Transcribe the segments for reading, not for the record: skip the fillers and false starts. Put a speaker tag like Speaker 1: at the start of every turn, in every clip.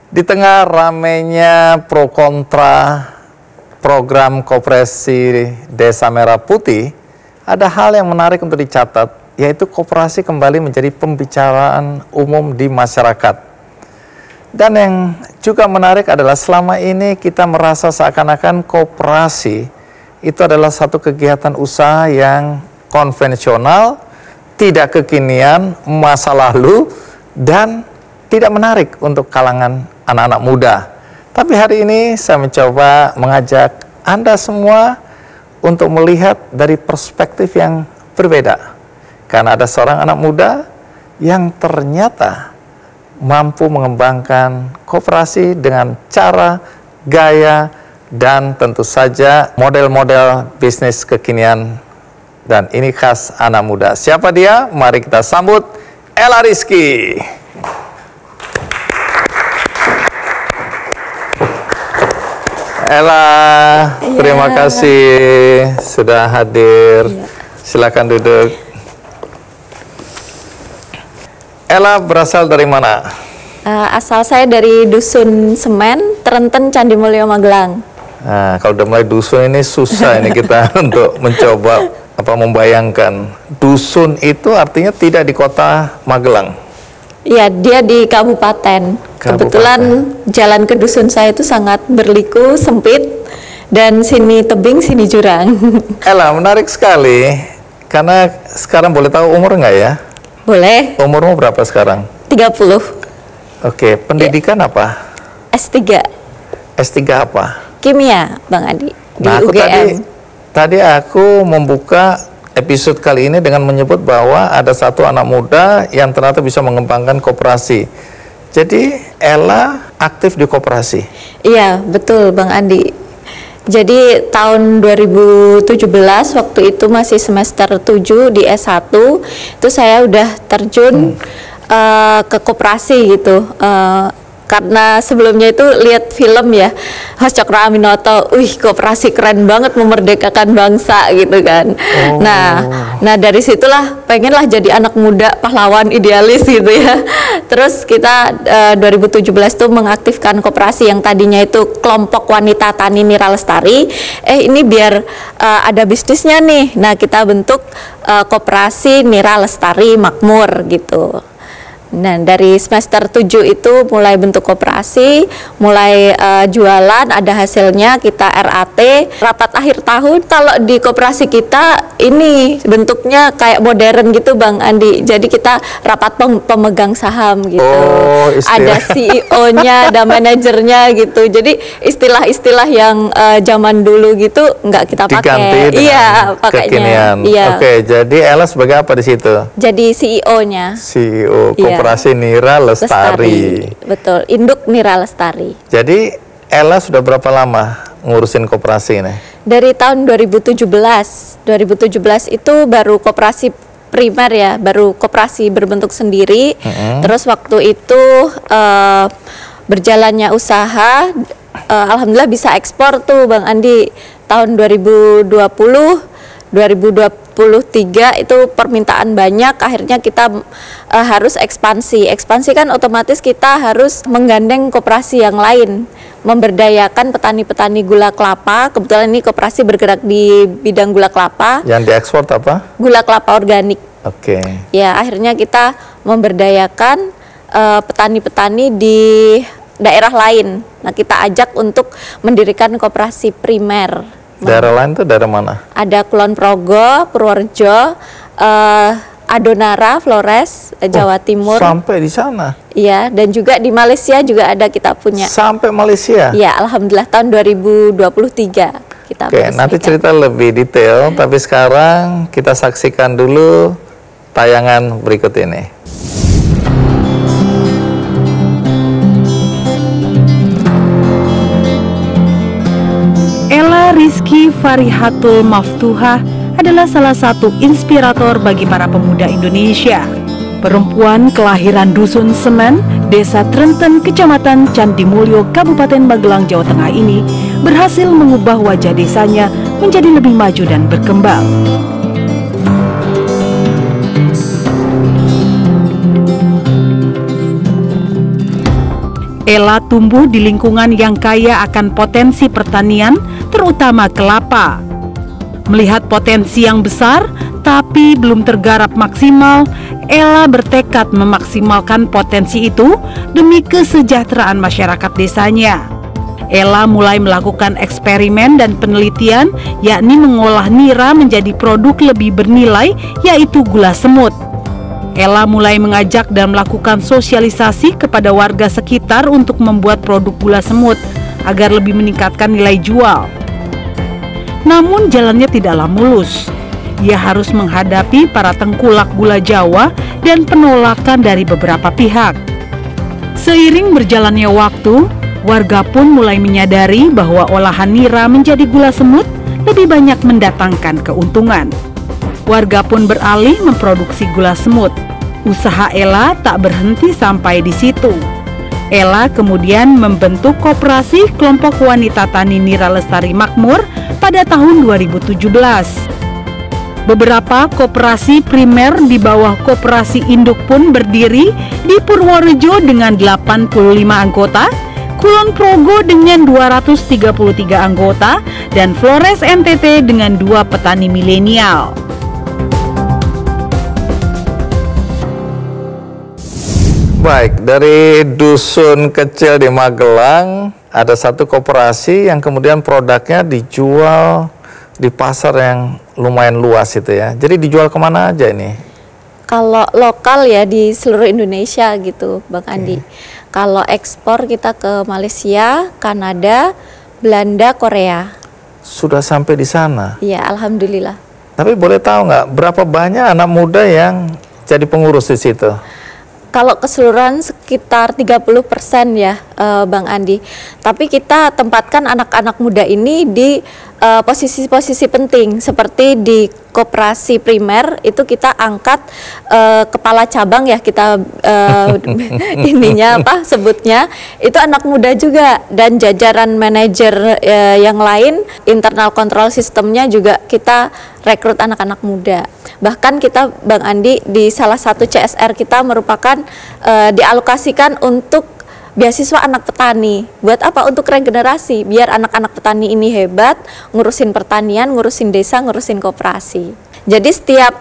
Speaker 1: Di tengah ramainya pro kontra program Koperasi Desa Merah Putih, ada hal yang menarik untuk dicatat, yaitu koperasi kembali menjadi pembicaraan umum di masyarakat. Dan yang juga menarik adalah selama ini kita merasa seakan-akan koperasi itu adalah satu kegiatan usaha yang konvensional, tidak kekinian, masa lalu, dan tidak menarik untuk kalangan anak-anak muda. Tapi hari ini saya mencoba mengajak Anda semua untuk melihat dari perspektif yang berbeda. Karena ada seorang anak muda yang ternyata mampu mengembangkan koperasi dengan cara, gaya, dan tentu saja model-model bisnis kekinian. Dan ini khas anak muda. Siapa dia? Mari kita sambut Ella Rizky. Ella, terima kasih sudah hadir. Silakan duduk. Ella berasal dari mana?
Speaker 2: Asal saya dari Dusun Semen, Trenten, Candimulyo, Magelang.
Speaker 1: Nah, kalau udah mulai dusun ini susah ini kita untuk mencoba membayangkan. Dusun itu artinya tidak di kota Magelang.
Speaker 2: Iya, dia di kabupaten. Kebetulan jalan ke dusun saya itu sangat berliku, sempit, dan sini tebing, sini jurang.
Speaker 1: Ella, menarik sekali, karena sekarang boleh tahu umur nggak ya?
Speaker 2: Boleh.
Speaker 1: Umurmu berapa sekarang?
Speaker 2: 30.
Speaker 1: Oke, pendidikan apa?
Speaker 2: S3.
Speaker 1: S3 apa?
Speaker 2: Kimia, Bang Adi, di
Speaker 1: Nah,
Speaker 2: UGM.
Speaker 1: Tadi aku membuka episode kali ini dengan menyebut bahwa ada satu anak muda yang ternyata bisa mengembangkan koperasi. Jadi Ella aktif di koperasi.
Speaker 2: Iya, betul Bang Andi. Jadi tahun 2017 waktu itu masih semester 7 di S1, itu saya udah terjun ke koperasi gitu. Karena sebelumnya itu lihat film ya, Mas Cokro Aminoto, wih koperasi keren banget memerdekakan bangsa gitu kan. Nah dari situlah pengenlah jadi anak muda pahlawan idealis gitu ya. Terus kita 2017 tuh mengaktifkan koperasi yang tadinya itu kelompok wanita tani Nira Lestari. Ini biar ada bisnisnya nih. Nah kita bentuk koperasi Nira Lestari Makmur gitu. Nah dari semester 7 itu mulai bentuk koperasi, mulai jualan, ada hasilnya, kita RAT, rapat akhir tahun. Kalau di koperasi kita ini bentuknya kayak modern gitu Bang Andi, jadi kita rapat pemegang saham gitu. Ada CEO-nya, ada manajernya gitu, jadi istilah-istilah yang zaman dulu gitu nggak kita pakai. Iya, pakainya. Iya.
Speaker 1: Oke, jadi Ella sebagai apa di situ?
Speaker 2: Jadi CEO-nya.
Speaker 1: CEO. Koperasi Nira Lestari.
Speaker 2: Betul, induk Nira Lestari.
Speaker 1: Jadi Ella sudah berapa lama ngurusin koperasi ini?
Speaker 2: Dari tahun 2017. 2017 itu baru koperasi primer ya, baru koperasi berbentuk sendiri. Terus waktu itu berjalannya usaha, alhamdulillah bisa ekspor tuh Bang Andi. Tahun 2023 itu permintaan banyak, akhirnya kita harus ekspansi. Ekspansi kan otomatis kita harus menggandeng koperasi yang lain, memberdayakan petani-petani gula kelapa. Kebetulan ini koperasi bergerak di bidang gula kelapa.
Speaker 1: Yang diekspor apa?
Speaker 2: Gula kelapa organik.
Speaker 1: Oke.
Speaker 2: Ya, akhirnya kita memberdayakan petani-petani di daerah lain. Nah, kita ajak untuk mendirikan koperasi primer.
Speaker 1: Daerah lain itu daerah mana?
Speaker 2: Ada Kulon Progo, Purworejo, Adonara, Flores, Jawa Timur.
Speaker 1: Sampai di sana?
Speaker 2: Iya, dan juga di Malaysia juga ada kita punya.
Speaker 1: Sampai Malaysia?
Speaker 2: Iya, alhamdulillah tahun 2023 kita.
Speaker 1: Oke, nanti cerita lebih detail, tapi sekarang kita saksikan dulu tayangan berikut ini.
Speaker 3: Ella Rizky Farihatul Maftuhah adalah salah satu inspirator bagi para pemuda Indonesia. Perempuan kelahiran Dusun Semen, Desa Trenten, Kecamatan Candimulyo, Kabupaten Magelang, Jawa Tengah ini berhasil mengubah wajah desanya menjadi lebih maju dan berkembang. Ella tumbuh di lingkungan yang kaya akan potensi pertanian, terutama kelapa. Melihat potensi yang besar, tapi belum tergarap maksimal, Ella bertekad memaksimalkan potensi itu demi kesejahteraan masyarakat desanya. Ella mulai melakukan eksperimen dan penelitian, yakni mengolah nira menjadi produk lebih bernilai, yaitu gula semut. Ella mulai mengajak dan melakukan sosialisasi kepada warga sekitar untuk membuat produk gula semut agar lebih meningkatkan nilai jual. Namun jalannya tidaklah mulus. Ia harus menghadapi para tengkulak gula Jawa dan penolakan dari beberapa pihak. Seiring berjalannya waktu, warga pun mulai menyadari bahwa olahan nira menjadi gula semut lebih banyak mendatangkan keuntungan. Warga pun beralih memproduksi gula semut. Usaha Ella tak berhenti sampai di situ. Ella kemudian membentuk koperasi Kelompok Wanita Tani Nira Lestari Makmur pada tahun 2017. Beberapa koperasi primer di bawah koperasi induk pun berdiri di Purworejo dengan 85 anggota, Kulon Progo dengan 233 anggota, dan Flores NTT dengan 2 petani milenial.
Speaker 1: Baik, dari dusun kecil di Magelang, ada satu koperasi yang kemudian produknya dijual di pasar yang lumayan luas itu ya. Jadi dijual kemana aja ini?
Speaker 2: Kalau lokal ya di seluruh Indonesia gitu, Bang Andi. Kalau ekspor kita ke Malaysia, Kanada, Belanda, Korea.
Speaker 1: Sudah sampai di sana?
Speaker 2: Iya, alhamdulillah.
Speaker 1: Tapi boleh tahu nggak berapa banyak anak muda yang jadi pengurus di situ?
Speaker 2: Kalau keseluruhan sekitar 30% ya, Bang Andi. Tapi kita tempatkan anak-anak muda ini di posisi-posisi penting, seperti di koperasi primer itu kita angkat kepala cabang ya, kita ininya apa sebutnya itu anak muda juga, dan jajaran manajer yang lain, internal control sistemnya juga kita rekrut anak-anak muda. Bahkan kita, Bang Andi, di salah satu CSR kita merupakan dialokasikan untuk beasiswa anak petani. Buat apa? Untuk regenerasi, biar anak-anak petani ini hebat, ngurusin pertanian, ngurusin desa, ngurusin koperasi. Jadi setiap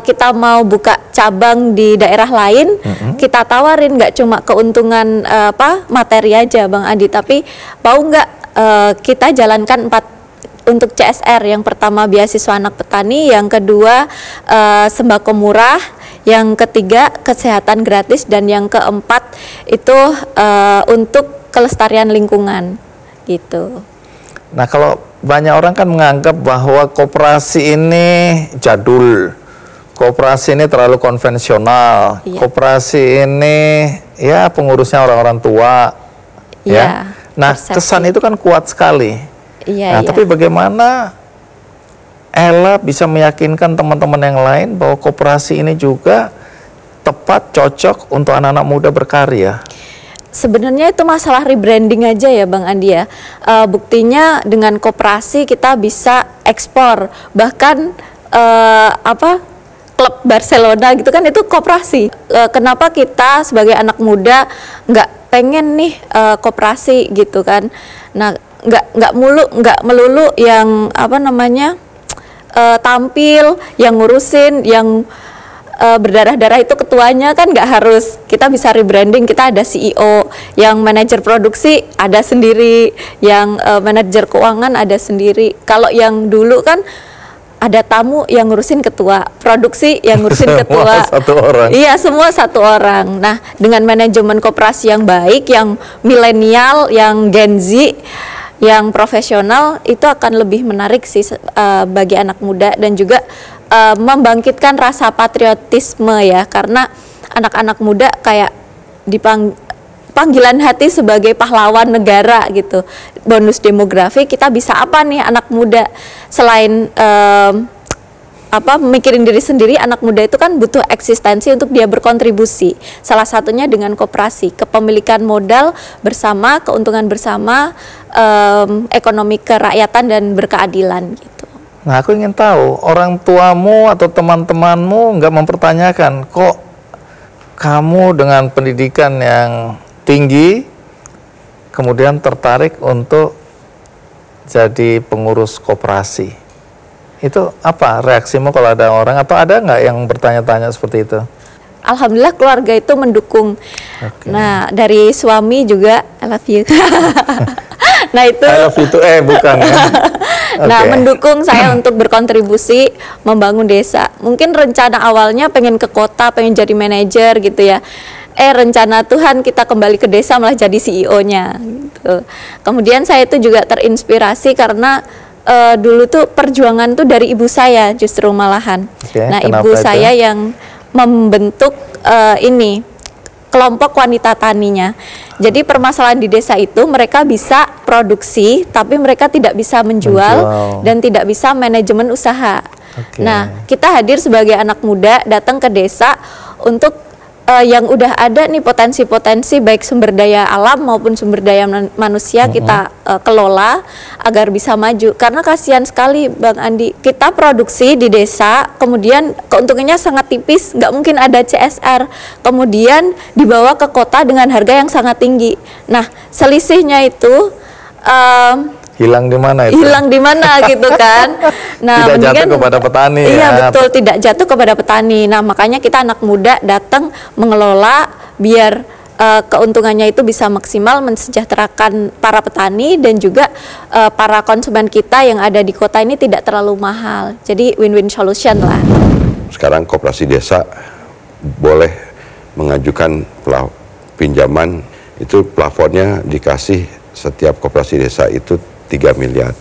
Speaker 2: kita mau buka cabang di daerah lain, kita tawarin nggak cuma keuntungan materi aja, Bang Andi, tapi mau nggak kita jalankan 4 untuk CSR. Yang pertama beasiswa anak petani, yang kedua sembako murah, yang ketiga kesehatan gratis, dan yang keempat itu untuk kelestarian lingkungan gitu.
Speaker 1: Nah, kalau banyak orang kan menganggap bahwa koperasi ini jadul, koperasi ini terlalu konvensional, koperasi ini ya pengurusnya orang-orang tua, ya. Nah, kesan itu kan kuat sekali. Nah, tapi bagaimana Ella bisa meyakinkan teman-teman yang lain bahwa koperasi ini juga tepat, cocok untuk anak-anak muda berkarya?
Speaker 2: Sebenarnya itu masalah rebranding aja ya, Bang Andi ya. Buktinya dengan koperasi kita bisa ekspor, bahkan klub Barcelona gitu kan itu koperasi. Kenapa kita sebagai anak muda nggak pengen nih koperasi gitu kan? Nah, nggak melulu yang tampil, yang ngurusin, yang berdarah-darah itu ketuanya kan nggak harus. Kita bisa rebranding, kita ada CEO, yang manajer produksi ada sendiri, yang manajer keuangan ada sendiri. Kalau yang dulu kan ada tamu yang ngurusin ketua, produksi yang ngurusin ketua.
Speaker 1: Satu orang.
Speaker 2: Iya, semua satu orang. Nah, dengan manajemen koperasi yang baik, yang milenial, yang Gen Z, yang profesional, itu akan lebih menarik sih bagi anak muda, dan juga membangkitkan rasa patriotisme ya, karena anak-anak muda kayak panggilan hati sebagai pahlawan negara gitu. Bonus demografi, kita bisa apa nih anak muda selain mikirin diri sendiri, anak muda itu kan butuh eksistensi untuk dia berkontribusi. Salah satunya dengan koperasi, kepemilikan modal bersama, keuntungan bersama, ekonomi kerakyatan dan berkeadilan gitu.
Speaker 1: Nah, aku ingin tahu, orang tuamu atau teman-temanmu nggak mempertanyakan, kok kamu dengan pendidikan yang tinggi, kemudian tertarik untuk jadi pengurus koperasi. Itu apa reaksimu kalau ada orang, atau ada nggak yang bertanya-tanya seperti itu?
Speaker 2: Alhamdulillah keluarga itu mendukung.
Speaker 1: Okay.
Speaker 2: Nah, dari suami juga, I love you. Nah itu,
Speaker 1: I love you too, bukan ya?
Speaker 2: Nah,
Speaker 1: Okay.
Speaker 2: mendukung saya untuk berkontribusi membangun desa. Mungkin rencana awalnya pengen ke kota, pengen jadi manajer gitu ya. Rencana Tuhan kita kembali ke desa malah jadi CEO-nya gitu. Kemudian saya itu juga terinspirasi karena dulu tuh perjuangan tuh dari ibu saya justru malahan.
Speaker 1: Okay,
Speaker 2: nah,
Speaker 1: kenapa
Speaker 2: ibu
Speaker 1: itu?
Speaker 2: saya yang membentuk kelompok wanita taninya. Jadi permasalahan di desa itu mereka bisa produksi tapi mereka tidak bisa menjual. Dan tidak bisa manajemen usaha.
Speaker 1: Okay.
Speaker 2: Nah, kita hadir sebagai anak muda datang ke desa untuk yang udah ada nih potensi-potensi baik sumber daya alam maupun sumber daya manusia kita kelola agar bisa maju. Karena kasihan sekali Bang Andi, kita produksi di desa, kemudian keuntungannya sangat tipis, nggak mungkin ada CSR, kemudian dibawa ke kota dengan harga yang sangat tinggi. Nah, selisihnya itu
Speaker 1: hilang di mana itu?
Speaker 2: Hilang di mana gitu kan? Nah,
Speaker 1: tidak jatuh kepada petani.
Speaker 2: Iya
Speaker 1: ya.
Speaker 2: betul, tidak jatuh kepada petani. Nah, makanya kita anak muda datang mengelola biar keuntungannya itu bisa maksimal mensejahterakan para petani dan juga para konsumen kita yang ada di kota ini tidak terlalu mahal. Jadi win-win solution lah.
Speaker 4: Sekarang koperasi desa boleh mengajukan pinjaman, itu plafonnya dikasih setiap koperasi desa itu 3 miliar.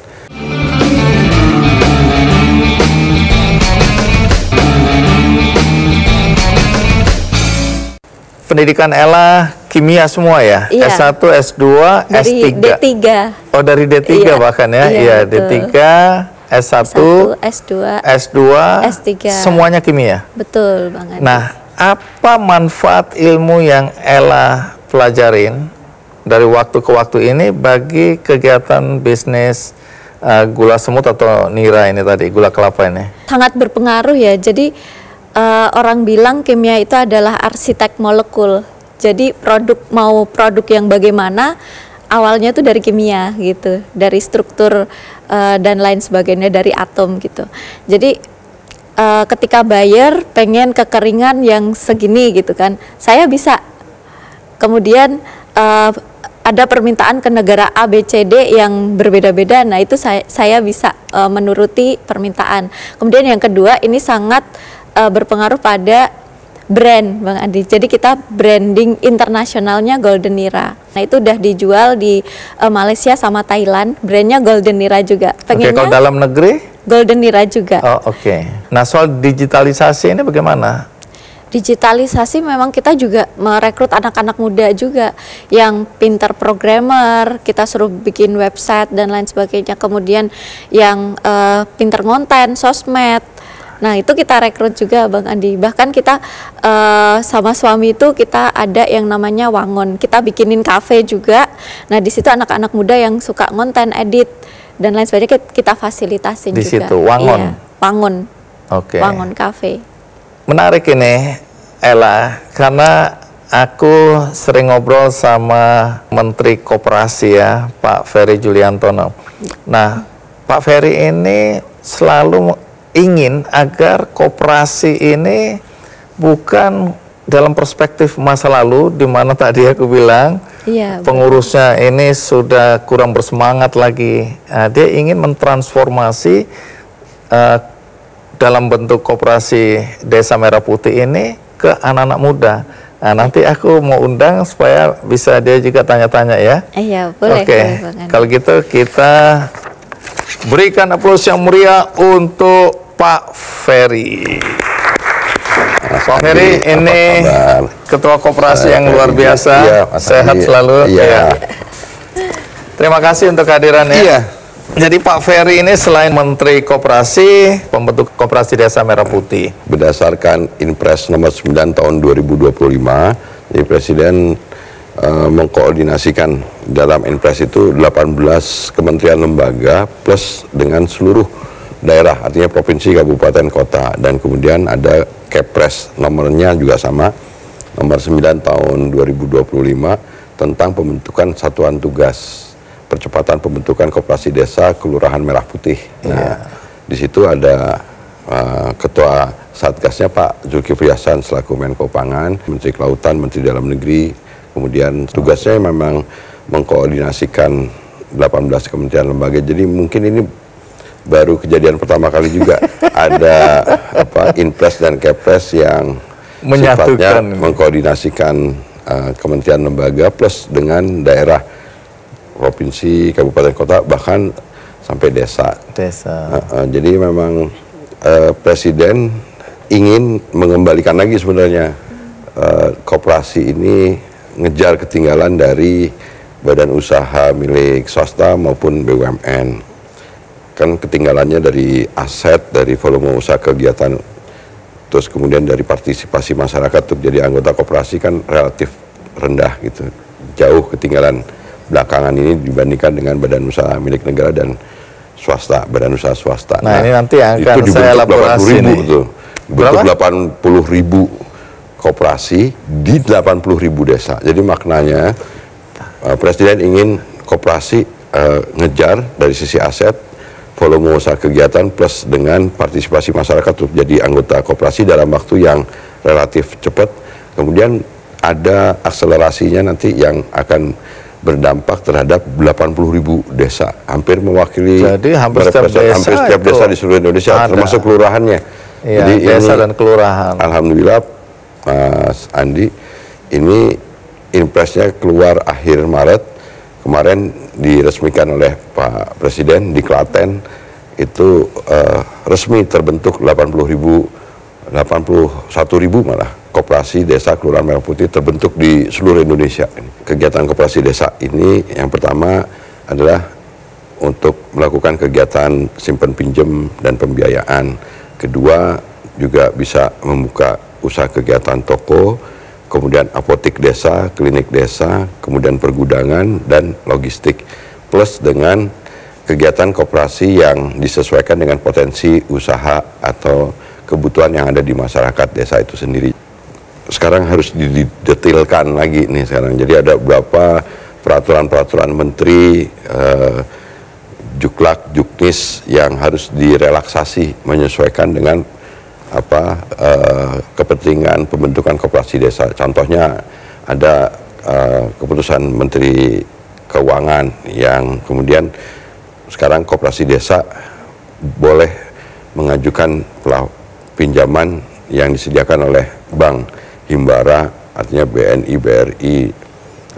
Speaker 1: Pendidikan Ella kimia semua ya?
Speaker 2: Iya.
Speaker 1: S1, S2,
Speaker 2: Dari
Speaker 1: S3?
Speaker 2: D3.
Speaker 1: Oh, dari D3
Speaker 2: Iya.
Speaker 1: bahkan ya?
Speaker 2: Iya,
Speaker 1: D3, S1,
Speaker 2: S2,
Speaker 1: S2,
Speaker 2: S3.
Speaker 1: semuanya kimia?
Speaker 2: Betul Bang Andi.
Speaker 1: Nah, apa manfaat ilmu yang Ella pelajarin dari waktu ke waktu ini bagi kegiatan bisnis gula semut atau nira ini tadi, gula kelapa ini?
Speaker 2: Sangat berpengaruh ya. Jadi orang bilang kimia itu adalah arsitek molekul. Jadi produk yang bagaimana awalnya itu dari kimia gitu, dari struktur dan lain sebagainya, dari atom gitu. Jadi ketika buyer pengen kekeringan yang segini gitu kan, saya bisa kemudian ada permintaan ke negara A, B, C, D yang berbeda-beda. Nah, itu saya bisa menuruti permintaan. Kemudian yang kedua, ini sangat berpengaruh pada brand Bang Andi. Jadi kita branding internasionalnya Golden Nira. Nah, itu udah dijual di Malaysia sama Thailand. Brandnya Golden Nira juga.
Speaker 1: Oke, kalau dalam negeri?
Speaker 2: Golden Nira juga.
Speaker 1: Oh, oke. Nah, soal digitalisasi ini bagaimana?
Speaker 2: Digitalisasi memang kita juga merekrut anak-anak muda juga yang pintar programmer, kita suruh bikin website dan lain sebagainya, kemudian yang pintar konten, sosmed. Nah, itu kita rekrut juga Bang Andi. Bahkan kita sama suami itu kita ada yang namanya Wangon. Kita bikinin cafe juga. Nah, di situ anak-anak muda yang suka konten, edit dan lain sebagainya kita fasilitasin
Speaker 1: di
Speaker 2: juga.
Speaker 1: Situ Wangon.
Speaker 2: Iya, Wangon.
Speaker 1: Oke.
Speaker 2: Wangon Cafe.
Speaker 1: Menarik ini, Ella, karena aku sering ngobrol sama Menteri Koperasi ya, Pak Ferry Juliantono. Nah, Pak Ferry ini selalu ingin agar koperasi ini bukan dalam perspektif masa lalu, di mana tadi aku bilang pengurusnya ini sudah kurang bersemangat lagi. Dia ingin mentransformasi dalam bentuk koperasi Desa Merah Putih ini ke anak-anak muda. Nah, nanti aku mau undang supaya bisa dia juga tanya-tanya ya.
Speaker 2: Iya, boleh.
Speaker 1: Oke, kalau gitu kita berikan aplaus yang meriah untuk Pak Ferry. Pak Ferry ini ketua koperasi yang luar biasa,
Speaker 4: iya,
Speaker 1: sehat selalu.
Speaker 4: Iya.
Speaker 1: Ya. Terima kasih untuk kehadirannya.
Speaker 4: Iya.
Speaker 1: Jadi Pak Ferry ini selain Menteri Koperasi, pembentuk Koperasi Desa Merah Putih.
Speaker 4: Berdasarkan Inpres nomor 9 tahun 2025, jadi Presiden mengkoordinasikan dalam Inpres itu 18 kementerian lembaga plus dengan seluruh daerah, artinya provinsi, kabupaten, kota, dan kemudian ada Kepres nomornya juga sama, nomor 9 tahun 2025 tentang pembentukan satuan tugas percepatan pembentukan koperasi desa Kelurahan Merah Putih. Nah, di situ ada Ketua Satgasnya Pak Zulkifli Hasan selaku Menko Pangan, Menteri Kelautan, Menteri Dalam Negeri, kemudian tugasnya memang mengkoordinasikan 18 kementerian lembaga. Jadi mungkin ini baru kejadian pertama kali juga ada Inpres dan Kepres yang sifatnya mengkoordinasikan kementerian lembaga plus dengan daerah, provinsi, kabupaten, kota, bahkan sampai desa. Jadi memang Presiden ingin mengembalikan lagi sebenarnya koperasi ini, ngejar ketinggalan dari badan usaha milik swasta maupun BUMN. Kan ketinggalannya dari aset, dari volume usaha kegiatan, terus kemudian dari partisipasi masyarakat untuk jadi anggota koperasi kan relatif rendah gitu. Jauh ketinggalan belakangan ini dibandingkan dengan badan usaha milik negara dan swasta, badan usaha swasta.
Speaker 1: Nah, ini nanti akan
Speaker 4: itu
Speaker 1: saya elaborasi nih.
Speaker 4: Bentuk 80.000 koperasi di 80.000 desa. Jadi maknanya Presiden ingin koperasi ngejar dari sisi aset, volume usaha kegiatan plus dengan partisipasi masyarakat untuk jadi anggota koperasi dalam waktu yang relatif cepat. Kemudian ada akselerasinya nanti yang akan berdampak terhadap 80.000 desa, hampir mewakili
Speaker 1: hampir setiap
Speaker 4: desa di seluruh Indonesia, termasuk kelurahannya.
Speaker 1: Iya, jadi desa dan kelurahan.
Speaker 4: Alhamdulillah, Mas Andi, ini Inpresnya keluar akhir Maret, kemarin diresmikan oleh Pak Presiden di Klaten, itu resmi terbentuk 81.000 malah koperasi desa Kelurahan Merah Putih terbentuk di seluruh Indonesia. Kegiatan koperasi desa ini yang pertama adalah untuk melakukan kegiatan simpan pinjam dan pembiayaan. Kedua juga bisa membuka usaha kegiatan toko, kemudian apotik desa, klinik desa, kemudian pergudangan dan logistik. Plus dengan kegiatan koperasi yang disesuaikan dengan potensi usaha atau kebutuhan yang ada di masyarakat desa itu sendiri. Sekarang harus didetailkan lagi nih sekarang. Jadi ada beberapa peraturan-peraturan menteri, juklak, juknis yang harus direlaksasi menyesuaikan dengan kepentingan pembentukan koperasi desa. Contohnya ada keputusan Menteri Keuangan yang kemudian sekarang koperasi desa boleh mengajukan pinjaman yang disediakan oleh bank himbara, artinya BNI, BRI,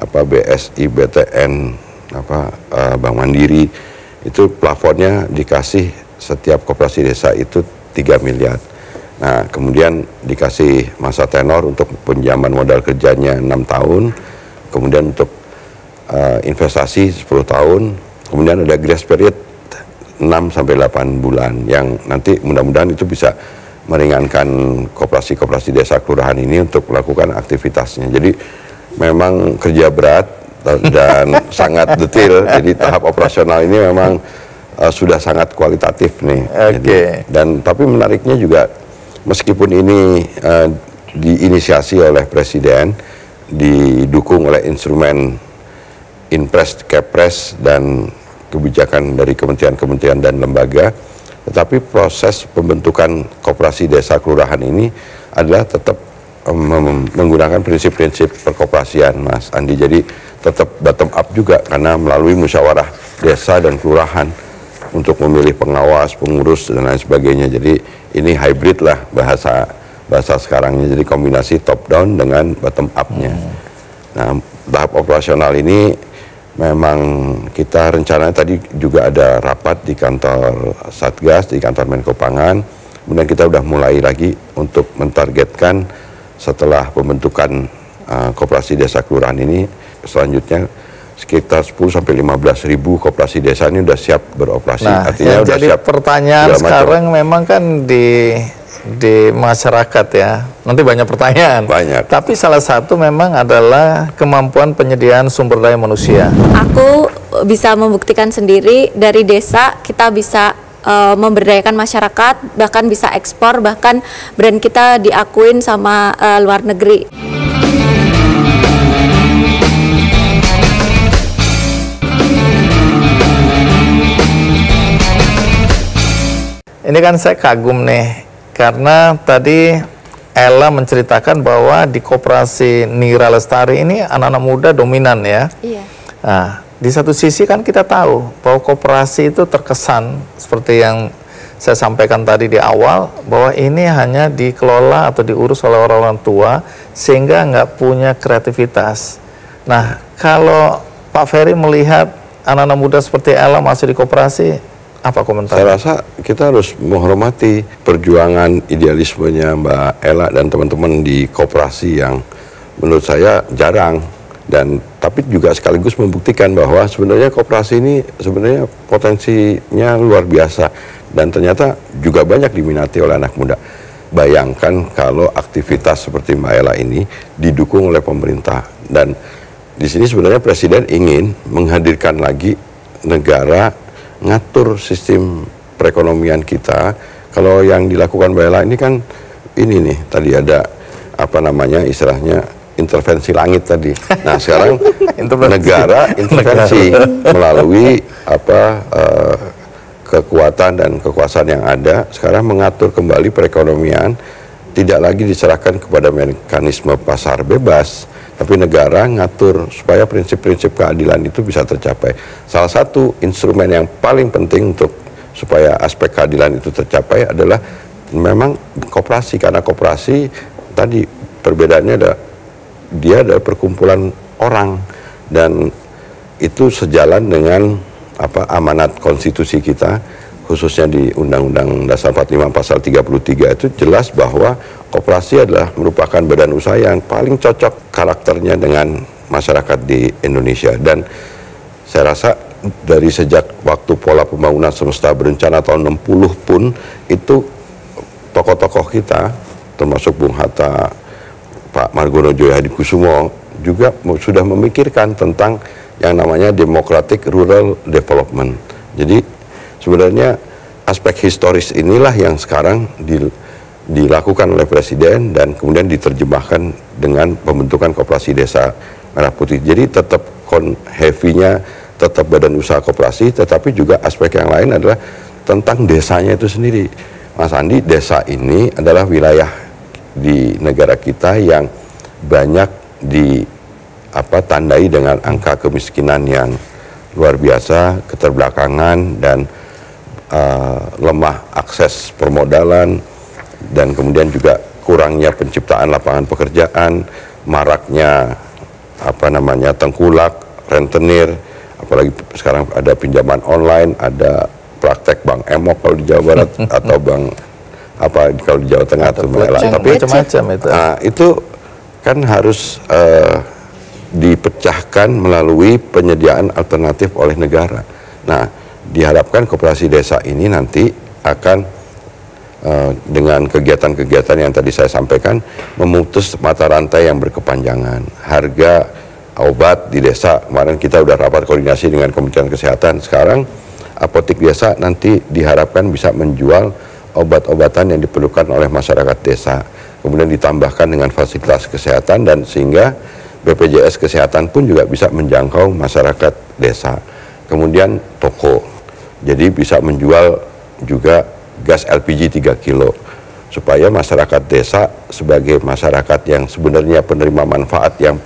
Speaker 4: BSI, BTN, Bank Mandiri, itu plafonnya dikasih setiap koperasi desa itu 3 miliar. Nah, kemudian dikasih masa tenor untuk pinjaman modal kerjanya 6 tahun, kemudian untuk investasi 10 tahun, kemudian ada grace period 6 sampai 8 bulan yang nanti mudah-mudahan itu bisa meringankan koperasi-koperasi desa kelurahan ini untuk melakukan aktivitasnya. Jadi memang kerja berat dan sangat detail. Jadi tahap operasional ini memang sudah sangat kualitatif nih. Dan tapi menariknya juga meskipun ini diinisiasi oleh Presiden, didukung oleh instrumen Inpres, Kepres dan kebijakan dari kementerian-kementerian dan lembaga, tetapi proses pembentukan koperasi desa kelurahan ini adalah tetap menggunakan prinsip-prinsip perkoperasian, Mas Andi. Jadi tetap bottom up juga karena melalui musyawarah desa dan kelurahan untuk memilih pengawas, pengurus dan lain sebagainya. Jadi ini hybrid lah bahasa sekarangnya. Jadi kombinasi top down dengan bottom up-nya. Nah, tahap operasional ini memang kita rencananya tadi juga ada rapat di kantor Satgas, di kantor Menko Pangan. Kemudian kita udah mulai lagi untuk mentargetkan setelah pembentukan koperasi desa kelurahan ini, selanjutnya sekitar 10 sampai 15 ribu koperasi desa ini udah siap beroperasi.
Speaker 1: Nah,
Speaker 4: artinya
Speaker 1: yang
Speaker 4: udah
Speaker 1: jadi
Speaker 4: siap
Speaker 1: pertanyaan sekarang memang kan di masyarakat ya. Nanti banyak pertanyaan.
Speaker 4: Banyak.
Speaker 1: Tapi salah satu memang adalah kemampuan penyediaan sumber daya manusia.
Speaker 2: Aku bisa membuktikan sendiri dari desa kita bisa memberdayakan masyarakat, bahkan bisa ekspor, bahkan brand kita diakuin sama luar negeri.
Speaker 1: Ini kan saya kagum nih, karena tadi Ella menceritakan bahwa di Koperasi Nira Lestari ini anak-anak muda dominan ya.
Speaker 2: Iya.
Speaker 1: Nah, di satu sisi kan kita tahu bahwa koperasi itu terkesan seperti yang saya sampaikan tadi di awal, bahwa ini hanya dikelola atau diurus oleh orang-orang tua sehingga nggak punya kreativitas. Nah, kalau Pak Ferry melihat anak-anak muda seperti Ella masuk di koperasi, apa komentar?
Speaker 4: Saya rasa kita harus menghormati perjuangan idealismenya Mbak Ella dan teman-teman di koperasi yang menurut saya jarang, dan tapi juga sekaligus membuktikan bahwa sebenarnya koperasi ini sebenarnya potensinya luar biasa dan ternyata juga banyak diminati oleh anak muda. Bayangkan kalau aktivitas seperti Mbak Ella ini didukung oleh pemerintah, dan di sini sebenarnya Presiden ingin menghadirkan lagi negara ngatur sistem perekonomian kita. Kalau yang dilakukan Mbak Ella ini kan ini nih, tadi ada apa namanya istilahnya intervensi langit tadi. Nah sekarang negara intervensi melalui apa kekuatan dan kekuasaan yang ada, sekarang mengatur kembali perekonomian, tidak lagi diserahkan kepada mekanisme pasar bebas, tapi negara ngatur supaya prinsip-prinsip keadilan itu bisa tercapai. Salah satu instrumen yang paling penting untuk supaya aspek keadilan itu tercapai adalah memang koperasi, karena koperasi tadi perbedaannya dia adalah perkumpulan orang, dan itu sejalan dengan apa amanat konstitusi kita, khususnya di Undang-Undang Dasar 45 Pasal 33 itu jelas bahwa koperasi adalah merupakan badan usaha yang paling cocok karakternya dengan masyarakat di Indonesia. Dan saya rasa dari sejak waktu pola pembangunan semesta berencana tahun 60 pun itu tokoh-tokoh kita termasuk Bung Hatta, Pak Margono Joyo Hadikusumo juga sudah memikirkan tentang yang namanya democratic rural development. Jadi sebenarnya aspek historis inilah yang sekarang dilakukan oleh Presiden dan kemudian diterjemahkan dengan pembentukan Koperasi Desa Merah Putih. Jadi tetap heavy-nya tetap badan usaha koperasi, tetapi juga aspek yang lain adalah tentang desanya itu sendiri. Mas Andi, desa ini adalah wilayah di negara kita yang banyak tandai dengan angka kemiskinan yang luar biasa, keterbelakangan dan lemah akses permodalan, dan kemudian juga kurangnya penciptaan lapangan pekerjaan, maraknya tengkulak, rentenir, apalagi sekarang ada pinjaman online, ada praktek bank emok kalau di Jawa Barat atau bank kalau di Jawa Tengah atau tapi
Speaker 1: macam-macam itu.
Speaker 4: Itu kan harus dipecahkan melalui penyediaan alternatif oleh negara. Nah, diharapkan koperasi desa ini nanti akan dengan kegiatan-kegiatan yang tadi saya sampaikan memutus mata rantai yang berkepanjangan. Harga obat di desa, kemarin kita udah rapat koordinasi dengan Kementerian Kesehatan, sekarang apotek desa nanti diharapkan bisa menjual obat-obatan yang diperlukan oleh masyarakat desa, kemudian ditambahkan dengan fasilitas kesehatan, dan sehingga BPJS Kesehatan pun juga bisa menjangkau masyarakat desa. Kemudian toko, jadi bisa menjual juga gas LPG 3 kilo, supaya masyarakat desa sebagai masyarakat yang sebenarnya penerima manfaat yang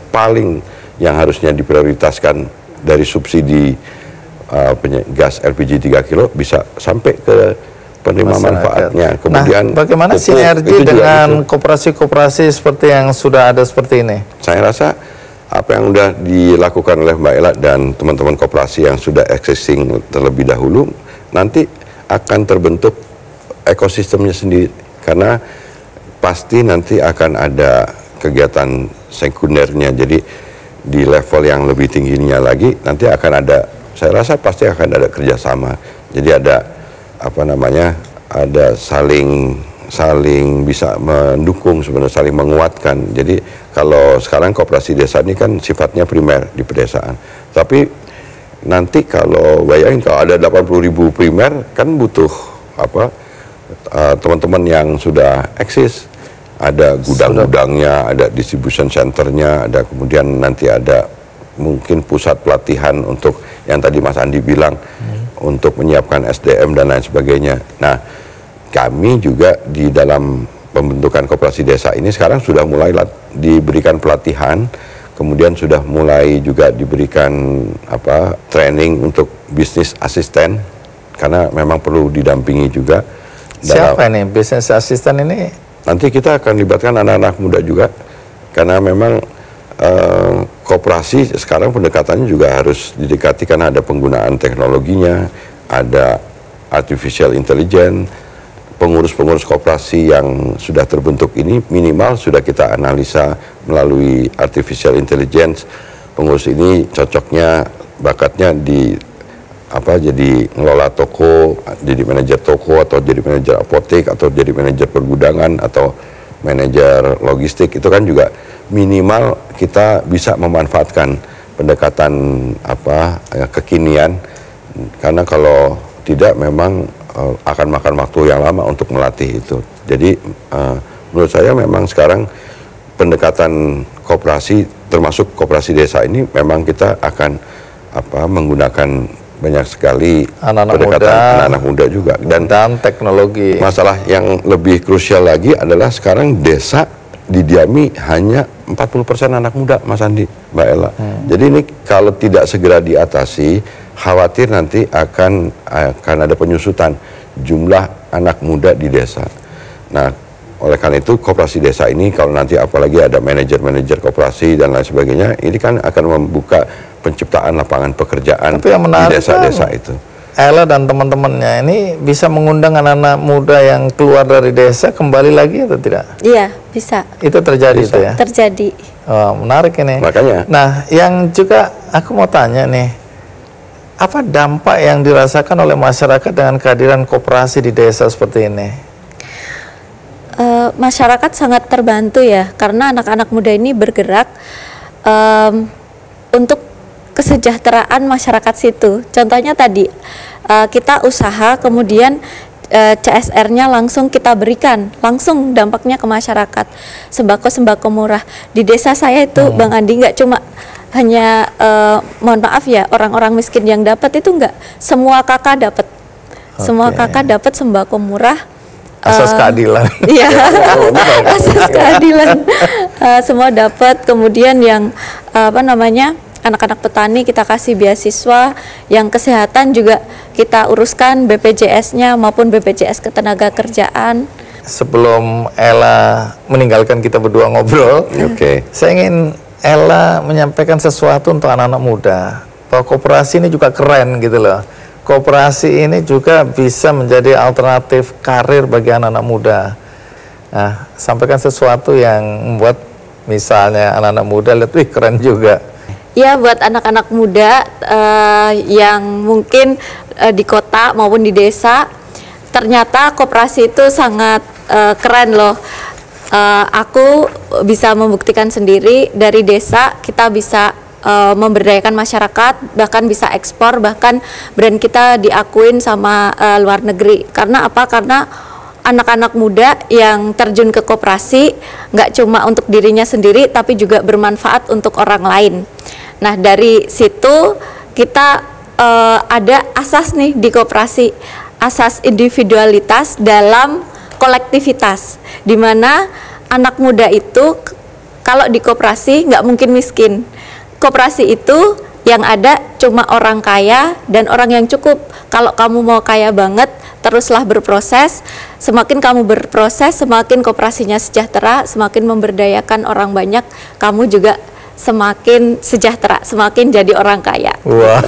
Speaker 4: harusnya diprioritaskan dari subsidi gas LPG 3 kilo bisa sampai ke penerima manfaatnya. Kemudian
Speaker 1: bagaimana sinergi dengan koperasi-koperasi seperti yang sudah ada seperti ini?
Speaker 4: Saya rasa apa yang sudah dilakukan oleh Mbak Ella dan teman-teman koperasi yang sudah existing terlebih dahulu, nanti akan terbentuk ekosistemnya sendiri, karena pasti nanti akan ada kegiatan sekundernya. Jadi di level yang lebih tingginya lagi, nanti akan ada, saya rasa pasti akan ada kerjasama. Jadi ada ada saling bisa mendukung sebenarnya, saling menguatkan. Jadi kalau sekarang koperasi desa ini kan sifatnya primer di pedesaan. Tapi nanti kalau bayangin kalau ada 80.000 primer kan butuh teman-teman yang sudah eksis. Ada gudang-gudangnya, ada distribution centernya, ada kemudian nanti ada mungkin pusat pelatihan untuk yang tadi Mas Andi bilang untuk menyiapkan SDM dan lain sebagainya. Nah, kami juga di dalam pembentukan koperasi desa ini sekarang sudah mulai diberikan pelatihan, kemudian sudah mulai juga diberikan training untuk bisnis asisten karena memang perlu didampingi juga.
Speaker 1: Siapa ini bisnis asisten ini?
Speaker 4: Nanti kita akan libatkan anak-anak muda juga, karena memang koperasi sekarang pendekatannya juga harus didekati karena ada penggunaan teknologinya, ada artificial intelligence, pengurus-pengurus koperasi yang sudah terbentuk ini minimal sudah kita analisa melalui artificial intelligence, pengurus ini cocoknya, bakatnya jadi ngelola toko, jadi manajer toko, atau jadi manajer apotek, atau jadi manajer pergudangan, atau manajer logistik. Itu kan juga minimal kita bisa memanfaatkan pendekatan kekinian, karena kalau tidak memang akan makan waktu yang lama untuk melatih itu. Jadi menurut saya memang sekarang pendekatan koperasi, termasuk koperasi desa ini, memang kita akan menggunakan banyak sekali anak-anak muda juga dan
Speaker 1: teknologi.
Speaker 4: Masalah yang lebih krusial lagi adalah sekarang desa didiami hanya 40% anak muda, Mas Andi, Mbak Ella. Jadi ini kalau tidak segera diatasi, khawatir nanti akan ada penyusutan jumlah anak muda di desa. Nah, oleh karena itu koperasi desa ini kalau nanti apalagi ada manajer-manajer koperasi dan lain sebagainya, ini kan akan membuka penciptaan lapangan pekerjaan di desa-desa itu.
Speaker 1: Ella dan teman-temannya ini bisa mengundang anak-anak muda yang keluar dari desa kembali lagi atau tidak?
Speaker 2: Iya, bisa.
Speaker 1: Itu terjadi itu ya?
Speaker 2: Terjadi.
Speaker 1: Oh, menarik ini.
Speaker 4: Makanya.
Speaker 1: Nah, yang juga aku mau tanya nih, apa dampak yang dirasakan oleh masyarakat dengan kehadiran koperasi di desa seperti ini?
Speaker 2: Masyarakat sangat terbantu ya, karena anak-anak muda ini bergerak untuk kesejahteraan masyarakat situ. Contohnya tadi kita usaha, kemudian CSR-nya langsung kita berikan, langsung dampaknya ke masyarakat. Sembako murah di desa saya itu, Bang Andi, nggak cuma hanya mohon maaf ya, orang-orang miskin yang dapat itu, nggak semua kakak dapat. Semua kakak dapat sembako murah.
Speaker 1: Asas keadilan.
Speaker 2: Iya, asas keadilan. Semua dapat. Kemudian yang anak-anak petani kita kasih beasiswa, yang kesehatan juga kita uruskan BPJS-nya maupun BPJS ketenagakerjaan.
Speaker 1: Sebelum Ella meninggalkan kita berdua ngobrol, saya ingin Ella menyampaikan sesuatu untuk anak-anak muda, bahwa koperasi ini juga keren gitu loh. Koperasi ini juga bisa menjadi alternatif karir bagi anak-anak muda. Nah, sampaikan sesuatu yang membuat misalnya anak-anak muda lihat, wih keren juga.
Speaker 2: Ya, buat anak-anak muda yang mungkin di kota maupun di desa, ternyata koperasi itu sangat keren loh. Aku bisa membuktikan sendiri, dari desa kita bisa memberdayakan masyarakat, bahkan bisa ekspor, bahkan brand kita diakuin sama luar negeri. Karena apa? Karena anak-anak muda yang terjun ke koperasi nggak cuma untuk dirinya sendiri, tapi juga bermanfaat untuk orang lain. Nah, dari situ kita ada asas nih di koperasi, asas individualitas dalam kolektivitas, di mana anak muda itu kalau di koperasi nggak mungkin miskin. Koperasi itu yang ada cuma orang kaya dan orang yang cukup. Kalau kamu mau kaya banget, teruslah berproses. Semakin kamu berproses, semakin koperasinya sejahtera, semakin memberdayakan orang banyak, kamu juga semakin sejahtera, semakin jadi orang kaya.
Speaker 1: Wah.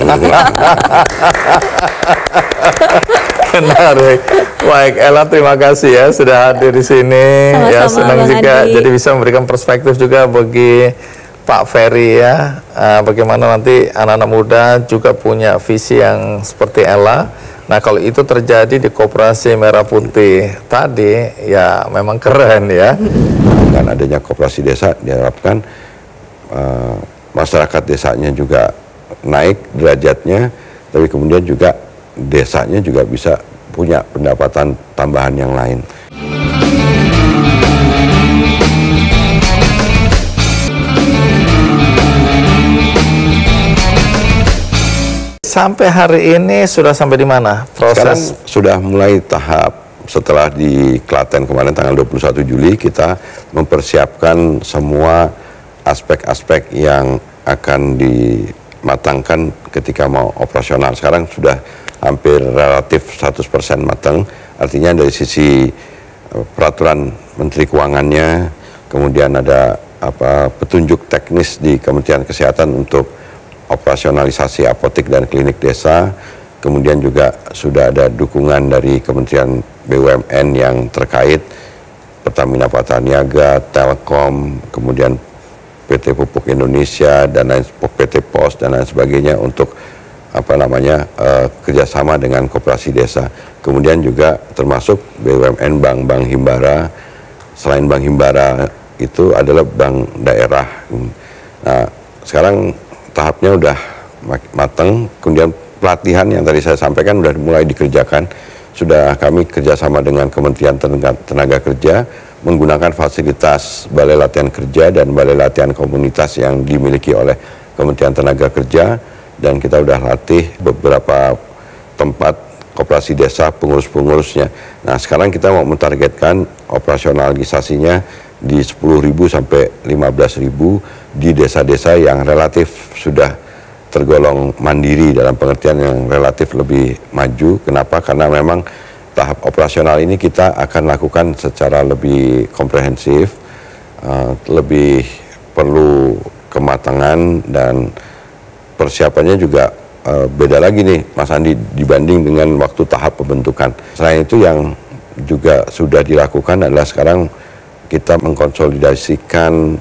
Speaker 1: Menarik. Baik, Ella, terima kasih ya sudah hadir di sini.
Speaker 2: Sama-sama,
Speaker 1: ya, senang
Speaker 2: Bang
Speaker 1: juga
Speaker 2: Andi.
Speaker 1: jadi bisa memberikan perspektif juga bagi Pak Ferry ya, bagaimana nanti anak-anak muda juga punya visi yang seperti Ella. Nah kalau itu terjadi di Koperasi Merah Putih tadi, ya memang keren ya.
Speaker 4: Dengan adanya koperasi desa diharapkan masyarakat desanya juga naik derajatnya, tapi kemudian juga desanya juga bisa punya pendapatan tambahan yang lain.
Speaker 1: Sampai hari ini sudah sampai di mana proses?
Speaker 4: Sekarang sudah mulai tahap setelah di Klaten kemarin tanggal 21 Juli kita mempersiapkan semua aspek-aspek yang akan dimatangkan ketika mau operasional. Sekarang sudah hampir relatif 100% matang, artinya dari sisi peraturan Menteri Keuangannya, kemudian ada petunjuk teknis di Kementerian Kesehatan untuk operasionalisasi apotek dan klinik desa, kemudian juga sudah ada dukungan dari Kementerian BUMN yang terkait, Pertamina Patraniaga, Telkom, kemudian PT Pupuk Indonesia dan lain, PT Pos dan lain sebagainya untuk kerjasama dengan koperasi desa. Kemudian juga termasuk BUMN Bank Himbara. Selain Bank Himbara itu adalah bank daerah. Nah sekarang tahapnya udah matang, kemudian pelatihan yang tadi saya sampaikan udah mulai dikerjakan. Sudah kami kerjasama dengan Kementerian Tenaga Kerja menggunakan fasilitas Balai Latihan Kerja dan Balai Latihan Komunitas yang dimiliki oleh Kementerian Tenaga Kerja, dan kita udah latih beberapa tempat koperasi desa pengurus-pengurusnya. Nah sekarang kita mau mentargetkan operasionalisasinya di 10.000 sampai 15.000 di desa-desa yang relatif sudah tergolong mandiri dalam pengertian yang relatif lebih maju. Kenapa? Karena memang tahap operasional ini kita akan lakukan secara lebih komprehensif, lebih perlu kematangan dan persiapannya juga beda lagi nih Mas Andi dibanding dengan waktu tahap pembentukan. Selain itu yang juga sudah dilakukan adalah sekarang kita mengkonsolidasikan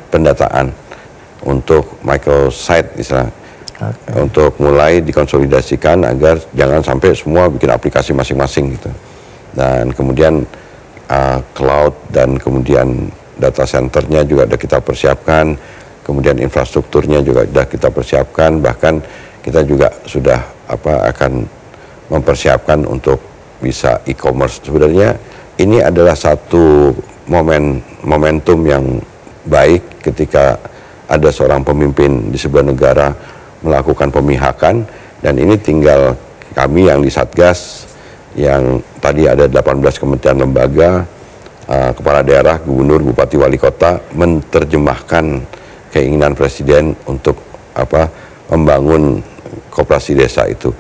Speaker 4: pendataan untuk microsite misalnya, untuk mulai dikonsolidasikan agar jangan sampai semua bikin aplikasi masing-masing gitu. Dan kemudian cloud dan kemudian data centernya juga sudah kita persiapkan, kemudian infrastrukturnya juga sudah kita persiapkan, bahkan kita juga sudah akan mempersiapkan untuk bisa e-commerce. Sebenarnya ini adalah satu momentum yang baik ketika ada seorang pemimpin di sebuah negara melakukan pemihakan, dan ini tinggal kami yang di Satgas yang tadi ada 18 kementerian lembaga, kepala daerah, gubernur, bupati, wali kota menerjemahkan keinginan presiden untuk membangun koperasi desa itu.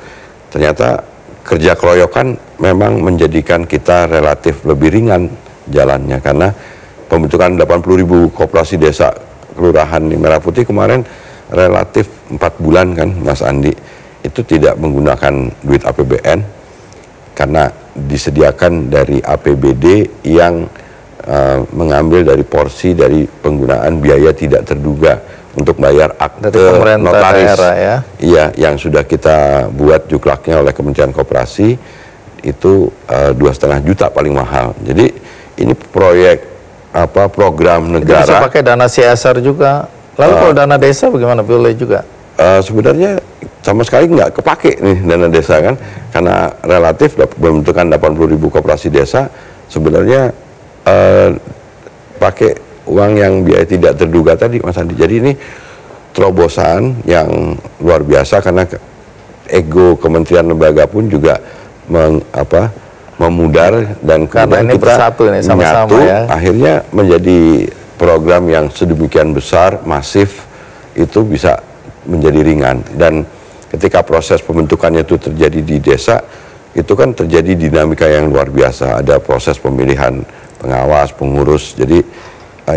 Speaker 4: Ternyata kerja keroyokan memang menjadikan kita relatif lebih ringan jalannya, karena pembentukan 80.000 koperasi desa kelurahan di Merah Putih kemarin relatif 4 bulan kan Mas Andi, itu tidak menggunakan duit APBN karena disediakan dari APBD yang mengambil dari porsi dari penggunaan biaya tidak terduga untuk bayar akte notaris
Speaker 1: daerah, ya?
Speaker 4: Iya, yang sudah kita buat juklaknya oleh Kementerian Koperasi itu 2,5 juta paling mahal. Jadi ini proyek program negara.
Speaker 1: Itu bisa pakai dana CSR juga. Lalu kalau dana desa bagaimana? Boleh juga?
Speaker 4: Sebenarnya sama sekali nggak kepake nih dana desa kan, karena relatif pembentukan 80.000 koperasi desa sebenarnya pakai uang yang biaya tidak terduga tadi Mas Andi. Jadi ini terobosan yang luar biasa karena ego kementerian lembaga pun juga memudar, dan
Speaker 1: karena ini
Speaker 4: kita
Speaker 1: bersatu ini sama-sama
Speaker 4: nyatu,
Speaker 1: ya.
Speaker 4: akhirnya menjadi program yang sedemikian besar, masif, itu bisa menjadi ringan. Dan ketika proses pembentukannya itu terjadi di desa, itu kan terjadi dinamika yang luar biasa. Ada proses pemilihan pengawas, pengurus. Jadi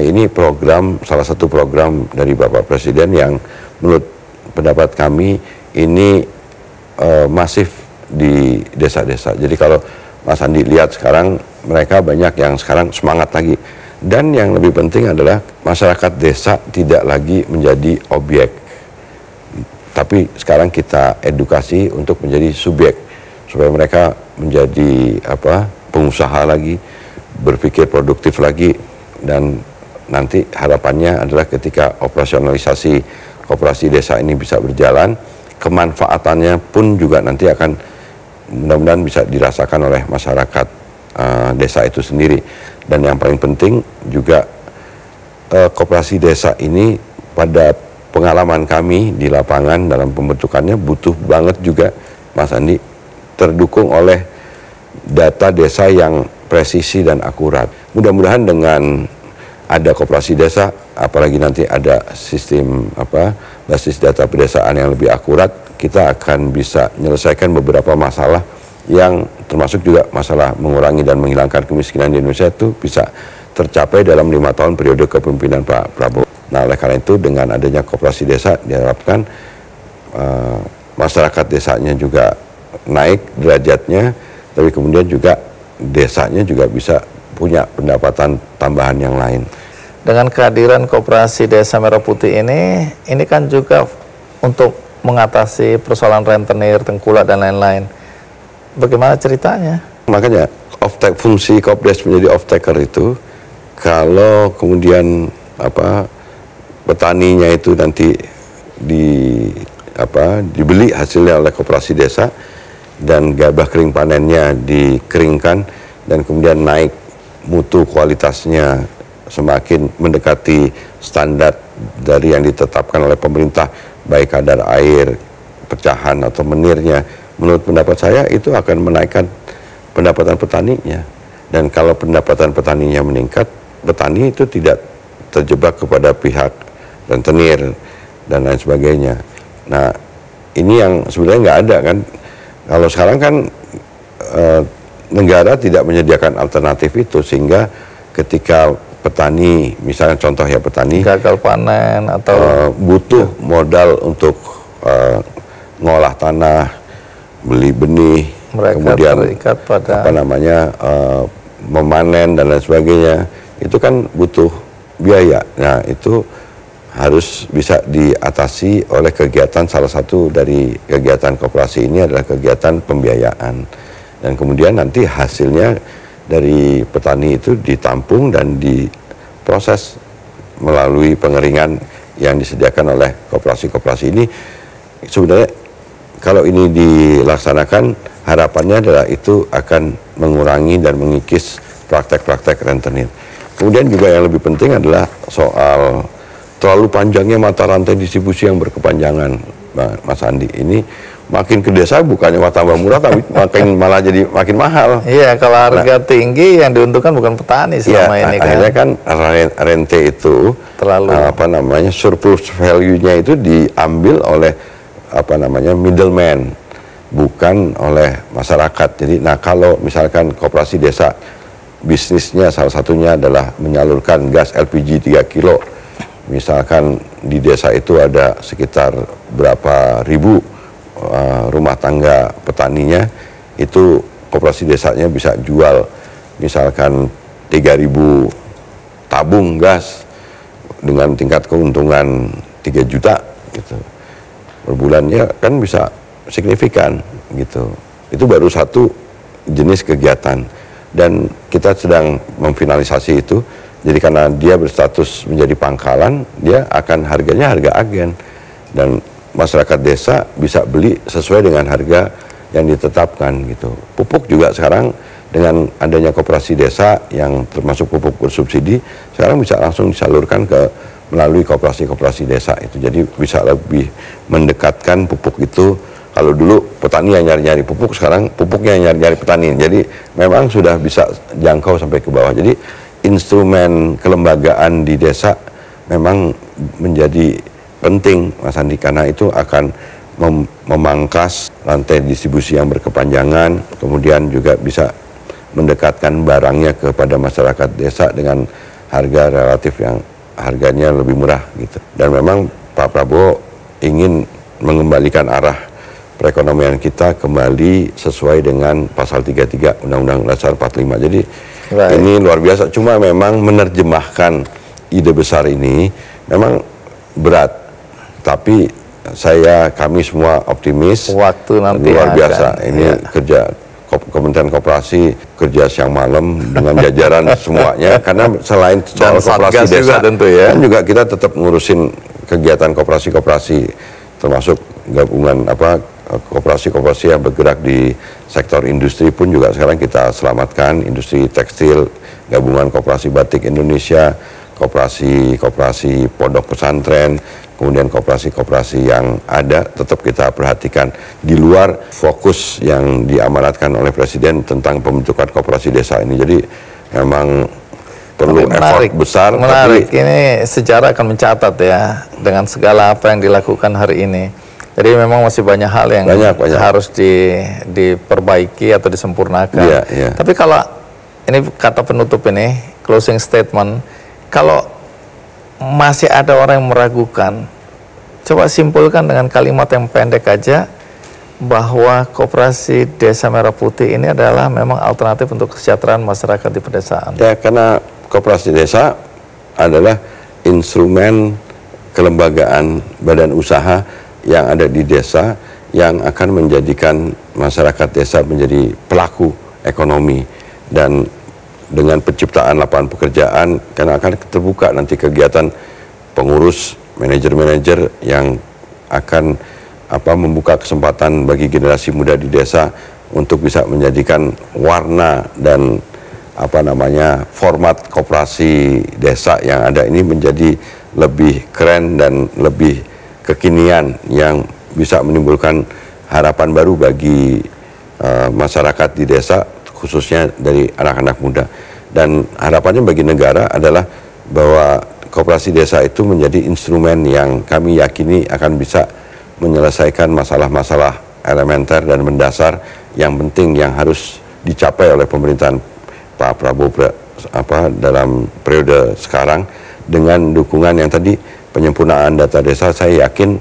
Speaker 4: ini program, salah satu program dari Bapak Presiden yang menurut pendapat kami ini masif di desa-desa. Jadi kalau Mas Andi lihat sekarang, mereka banyak yang sekarang semangat lagi Dan yang lebih penting adalah masyarakat desa tidak lagi menjadi objek, tapi sekarang kita edukasi untuk menjadi subjek, supaya mereka menjadi pengusaha lagi, berpikir produktif lagi. Dan nanti harapannya adalah ketika operasionalisasi koperasi desa ini bisa berjalan, kemanfaatannya pun juga nanti akan mudah-mudahan bisa dirasakan oleh masyarakat desa itu sendiri. Dan yang paling penting juga koperasi desa ini pada pengalaman kami di lapangan dalam pembentukannya butuh banget juga, Mas Andi, terdukung oleh data desa yang presisi dan akurat. Mudah-mudahan dengan ada koperasi desa, apalagi nanti ada sistem basis data pedesaan yang lebih akurat, kita akan bisa menyelesaikan beberapa masalah yang termasuk juga masalah mengurangi dan menghilangkan kemiskinan di Indonesia itu bisa tercapai dalam 5 tahun periode kepemimpinan Pak Prabowo. Nah, oleh karena itu dengan adanya koperasi desa diharapkan masyarakat desanya juga naik derajatnya, tapi kemudian juga desanya juga bisa punya pendapatan tambahan yang lain.
Speaker 1: Dengan kehadiran koperasi Desa Merah Putih ini kan juga untuk mengatasi persoalan rentenir, tengkulak dan lain-lain. Bagaimana ceritanya? Makanya
Speaker 4: Fungsi Kopdes menjadi off-taker itu, kalau kemudian petaninya itu nanti dibeli hasilnya oleh koperasi desa dan gabah kering panennya dikeringkan dan kemudian naik mutu kualitasnya semakin mendekati standar dari yang ditetapkan oleh pemerintah, baik kadar air, pecahan atau menirnya, menurut pendapat saya itu akan menaikkan pendapatan petaninya. Dan kalau pendapatan petaninya meningkat, petani itu tidak terjebak kepada pihak rentenir dan lain sebagainya. Nah, ini yang sebenarnya nggak ada kan. Kalau sekarang kan negara tidak menyediakan alternatif itu, sehingga ketika petani, misalnya contoh ya petani
Speaker 1: gagal panen atau
Speaker 4: butuh modal untuk ngolah tanah, beli benih,
Speaker 1: mereka
Speaker 4: kemudian
Speaker 1: terikat pada
Speaker 4: memanen dan lain sebagainya, itu kan butuh biaya. Nah, itu harus bisa diatasi oleh kegiatan, salah satu dari kegiatan koperasi ini adalah kegiatan pembiayaan. Dan kemudian nanti hasilnya dari petani itu ditampung dan diproses melalui pengeringan yang disediakan oleh koperasi-koperasi ini. Sebenarnya kalau ini dilaksanakan, harapannya adalah itu akan mengurangi dan mengikis praktek-praktek rentenir. Kemudian juga yang lebih penting adalah soal terlalu panjangnya mata rantai distribusi yang berkepanjangan, Mas Andi. Ini makin ke desa bukannya tambah murah, tapi malah jadi makin mahal.
Speaker 1: Iya, kalau harga tinggi yang diuntungkan bukan petani selama ini kan.
Speaker 4: Akhirnya kan rente itu
Speaker 1: terlalu
Speaker 4: surplus value-nya itu diambil oleh middleman, bukan oleh masyarakat. Jadi kalau misalkan koperasi desa bisnisnya salah satunya adalah menyalurkan gas LPG 3 kilo, misalkan di desa itu ada sekitar berapa ribu rumah tangga petaninya, itu koperasi desanya bisa jual misalkan 3.000 tabung gas dengan tingkat keuntungan 3 juta gitu per bulannya, kan bisa signifikan gitu. Itu baru satu jenis kegiatan dan kita sedang memfinalisasi itu. Jadi karena dia berstatus menjadi pangkalan, dia akan harganya harga agen dan masyarakat desa bisa beli sesuai dengan harga yang ditetapkan gitu. Pupuk juga sekarang dengan adanya koperasi desa yang termasuk pupuk bersubsidi, sekarang bisa langsung disalurkan melalui koperasi-koperasi desa itu. Jadi bisa lebih mendekatkan pupuk itu. Kalau dulu petani yang nyari-nyari pupuk, sekarang pupuknya yang nyari-nyari petani. Jadi memang sudah bisa jangkau sampai ke bawah. Jadi instrumen kelembagaan di desa memang menjadi penting, Mas Andi, karena itu akan memangkas rantai distribusi yang berkepanjangan, kemudian juga bisa mendekatkan barangnya kepada masyarakat desa dengan harga relatif yang harganya lebih murah gitu. Dan memang Pak Prabowo ingin mengembalikan arah perekonomian kita kembali sesuai dengan pasal 33 Undang-Undang Dasar 45. Jadi ini luar biasa. Cuma memang menerjemahkan ide besar ini memang berat. Tapi kami semua optimis.
Speaker 1: Waktu nanti
Speaker 4: luar biasa. Ini kerja Kementerian Koperasi kerja siang malam dengan jajaran semuanya, karena selain soal koperasi desa
Speaker 1: tentu ya,
Speaker 4: kan juga kita tetap ngurusin kegiatan koperasi-koperasi, termasuk gabungan koperasi-koperasi yang bergerak di sektor industri pun juga sekarang kita selamatkan, industri tekstil, gabungan koperasi batik Indonesia, koperasi pondok pesantren, kemudian koperasi-koperasi yang ada tetap kita perhatikan di luar fokus yang diamanatkan oleh Presiden tentang pembentukan koperasi desa ini. Jadi memang perlu effort besar.
Speaker 1: Menarik, ini sejarah akan mencatat ya dengan segala apa yang dilakukan hari ini. Jadi memang masih banyak hal yang harus diperbaiki atau disempurnakan. Tapi kalau ini kata penutup ini, closing statement, kalau masih ada orang yang meragukan, coba simpulkan dengan kalimat yang pendek aja bahwa Koperasi Desa Merah Putih ini adalah memang alternatif untuk kesejahteraan masyarakat di pedesaan.
Speaker 4: Ya, karena koperasi desa adalah instrumen kelembagaan badan usaha yang ada di desa yang akan menjadikan masyarakat desa menjadi pelaku ekonomi, dan dengan penciptaan lapangan pekerjaan karena akan terbuka nanti kegiatan pengurus, manajer-manajer yang akan membuka kesempatan bagi generasi muda di desa untuk bisa menjadikan warna dan format koperasi desa yang ada ini menjadi lebih keren dan lebih kekinian yang bisa menimbulkan harapan baru bagi masyarakat di desa, khususnya dari anak-anak muda. Dan harapannya bagi negara adalah bahwa koperasi desa itu menjadi instrumen yang kami yakini akan bisa menyelesaikan masalah-masalah elementer dan mendasar yang penting yang harus dicapai oleh pemerintahan Pak Prabowo dalam periode sekarang. Dengan dukungan yang tadi, penyempurnaan data desa, saya yakin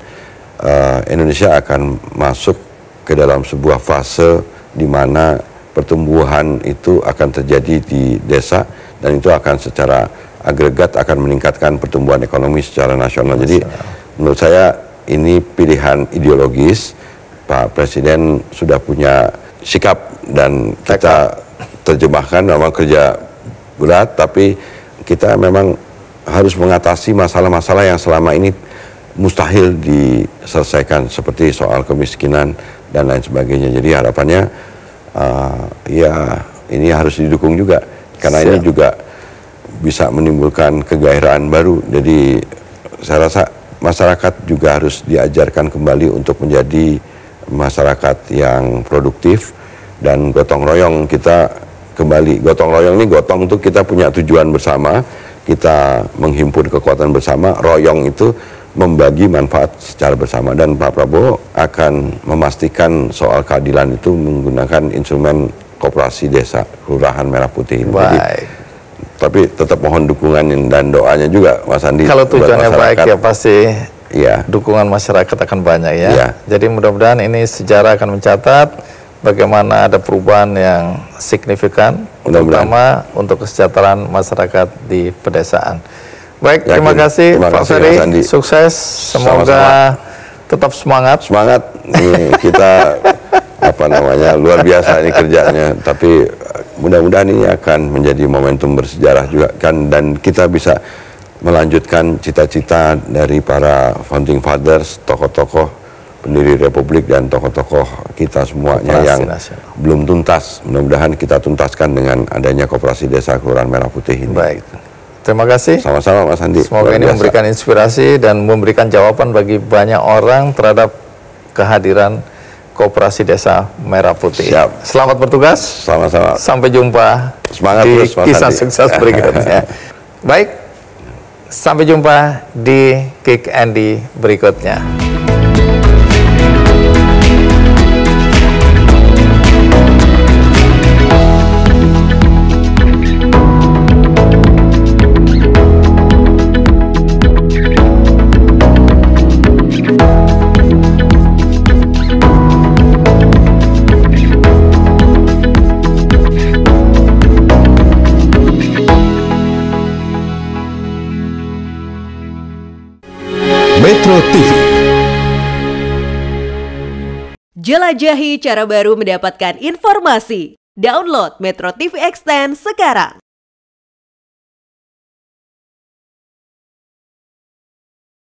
Speaker 4: Indonesia akan masuk ke dalam sebuah fase di mana pertumbuhan itu akan terjadi di desa, dan itu akan secara agregat akan meningkatkan pertumbuhan ekonomi secara nasional. Jadi menurut saya ini pilihan ideologis. Pak Presiden sudah punya sikap dan kita terjemahkan, memang kerja berat, tapi kita memang harus mengatasi masalah-masalah yang selama ini mustahil diselesaikan, seperti soal kemiskinan dan lain sebagainya. Jadi harapannya ini harus didukung juga, karena ini juga bisa menimbulkan kegairahan baru. Jadi saya rasa masyarakat juga harus diajarkan kembali untuk menjadi masyarakat yang produktif dan gotong royong. Kita kembali gotong royong ini, gotong itu kita punya tujuan bersama, kita menghimpun kekuatan bersama, royong itu membagi manfaat secara bersama. Dan Pak Prabowo akan memastikan soal keadilan itu menggunakan instrumen koperasi desa Kelurahan Merah Putih. Jadi, tapi tetap mohon dukungan dan doanya juga, Mas Andi.
Speaker 1: Kalau tujuannya baik ya pasti dukungan masyarakat akan banyak ya. Jadi mudah-mudahan ini sejarah akan mencatat bagaimana ada perubahan yang signifikan, terutama untuk kesejahteraan masyarakat di pedesaan. Baik, terima kasih Pak Ferry, sukses, semoga tetap semangat.
Speaker 4: Semangat, ini kita luar biasa ini kerjanya, tapi mudah-mudahan ini akan menjadi momentum bersejarah juga kan, dan kita bisa melanjutkan cita-cita dari para founding fathers, tokoh-tokoh pendiri Republik dan tokoh-tokoh kita semuanya yang belum tuntas. Mudah-mudahan kita tuntaskan dengan adanya Koperasi Desa Kelurahan Merah Putih ini.
Speaker 1: Baik. Terima kasih.
Speaker 4: Sama-sama Mas Andi.
Speaker 1: Semoga ini memberikan inspirasi dan memberikan jawaban bagi banyak orang terhadap kehadiran Koperasi Desa Merah Putih.
Speaker 4: Siap.
Speaker 1: Selamat bertugas.
Speaker 4: Sama-sama.
Speaker 1: Sampai jumpa.
Speaker 4: Semangat
Speaker 1: di
Speaker 4: terus, Mas
Speaker 1: kisah
Speaker 4: Andi.
Speaker 1: sukses berikutnya. Baik. Sampai jumpa di Kick Andy berikutnya.
Speaker 5: Jelajahi cara baru mendapatkan informasi. Download Metro TV Extend sekarang.